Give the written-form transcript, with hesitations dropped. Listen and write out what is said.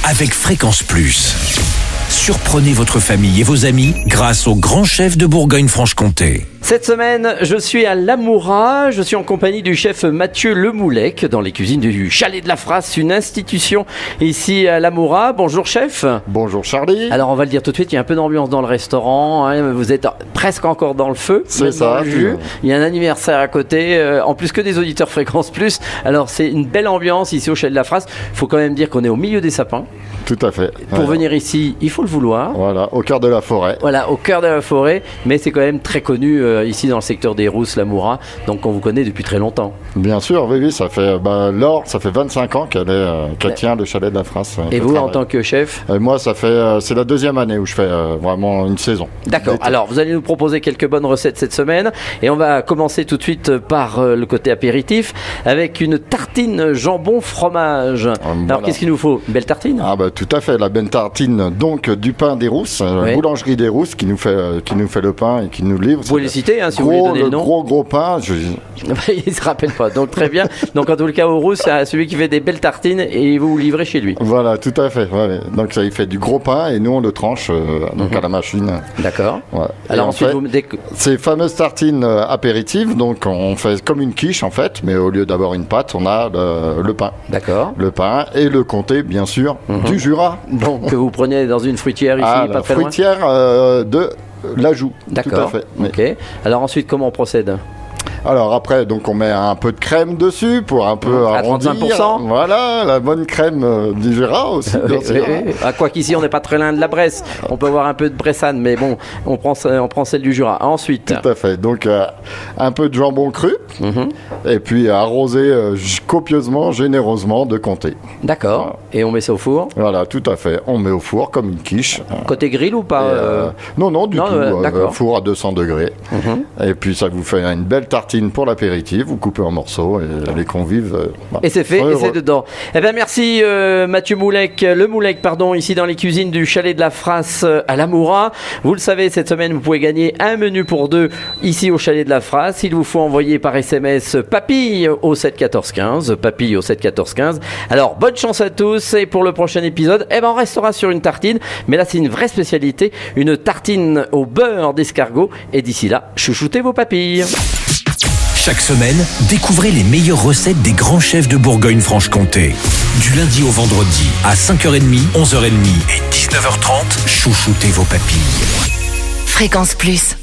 avec Fréquence Plus. Surprenez votre famille et vos amis grâce au grand chef de Bourgogne-Franche-Comté. Cette semaine, je suis à Lamoura. Je suis en compagnie du chef Mathieu Lemoulec dans les cuisines du Chalet de la Frasse, une institution ici à Lamoura. Bonjour chef. Bonjour Charlie. Alors on va le dire tout de suite, il y a un peu d'ambiance dans le restaurant. Vous êtes presque encore dans le feu. C'est ça. Il y a un anniversaire à côté. En plus que des auditeurs Fréquence Plus. Alors c'est une belle ambiance ici au Chalet de la Frasse. Il faut quand même dire qu'on est au milieu des sapins. Tout à fait. Pour venir ici, il faut le vouloir. Voilà, au cœur de la forêt. Voilà, au cœur de la forêt, mais c'est quand même très connu ici dans le secteur des Rousses, Lamoura, donc on vous connaît depuis très longtemps. Bien sûr, oui, ça fait Laure, ça fait 25 ans qu'elle tient le Chalet de la Frasse. Et vous, en tant que chef? Moi, c'est la deuxième année où je fais vraiment une saison. D'accord, alors vous allez nous proposer quelques bonnes recettes cette semaine, et on va commencer tout de suite par le côté apéritif, avec une tartine jambon fromage. Alors qu'est-ce qu'il nous faut? Une belle tartine? Tout à fait, la belle tartine donc du pain des Rousses, boulangerie des Rousses qui nous fait le pain et qui nous livre. Vous pouvez les citer si vous voulez donner le nom. Gros pain. Il ne se rappelle pas, donc très bien. Donc en tout cas au Rousse, c'est celui qui fait des belles tartines et vous livrez chez lui. Voilà, tout à fait. Ouais. Donc ça, il fait du gros pain et nous on le tranche à la machine. D'accord. Ouais. Alors ensuite, ces fameuses tartines apéritives, donc on fait comme une quiche en fait, mais au lieu d'avoir une pâte, on a le pain. D'accord. Le pain et le comté, bien sûr, du Jura. Donc que vous prenez dans une fruitière ici, pas très loin. Fruitière de l'Ajoux. D'accord. Tout à fait. Ok. Alors ensuite, comment on procède? Alors après, donc on met un peu de crème dessus pour un peu arrondir. À 35%. Voilà, la bonne crème du Jura aussi, bien sûr. Quoi qu'ici, on n'est pas très loin de la Bresse. On peut avoir un peu de Bressane, mais bon, on prend celle du Jura. Ensuite. Tout à fait. Donc un peu de jambon cru et puis arrosé copieusement, généreusement de comté. D'accord. Voilà. Et on met ça au four? Voilà, tout à fait. On met au four comme une quiche. Côté grill ou pas? Non, du tout. Four à 200 degrés. Et puis ça vous fait une belle tartine pour l'apéritif, vous coupez en morceaux et les convives. Et c'est fait, et c'est dedans. Eh bien merci Mathieu Lemoulec, ici dans les cuisines du Chalet de la Frasse à Lamoura. Vous le savez, cette semaine vous pouvez gagner un menu pour deux ici au Chalet de la Frasse. Il vous faut envoyer par SMS papille au 7 14 15. Papille au 7 14 15. Alors bonne chance à tous et pour le prochain épisode, on restera sur une tartine, mais là c'est une vraie spécialité, une tartine au beurre d'escargot. Et d'ici là, chouchoutez vos papilles. Chaque semaine, découvrez les meilleures recettes des grands chefs de Bourgogne-Franche-Comté. Du lundi au vendredi, à 5h30, 11h30 et 19h30, chouchoutez vos papilles. Fréquence Plus.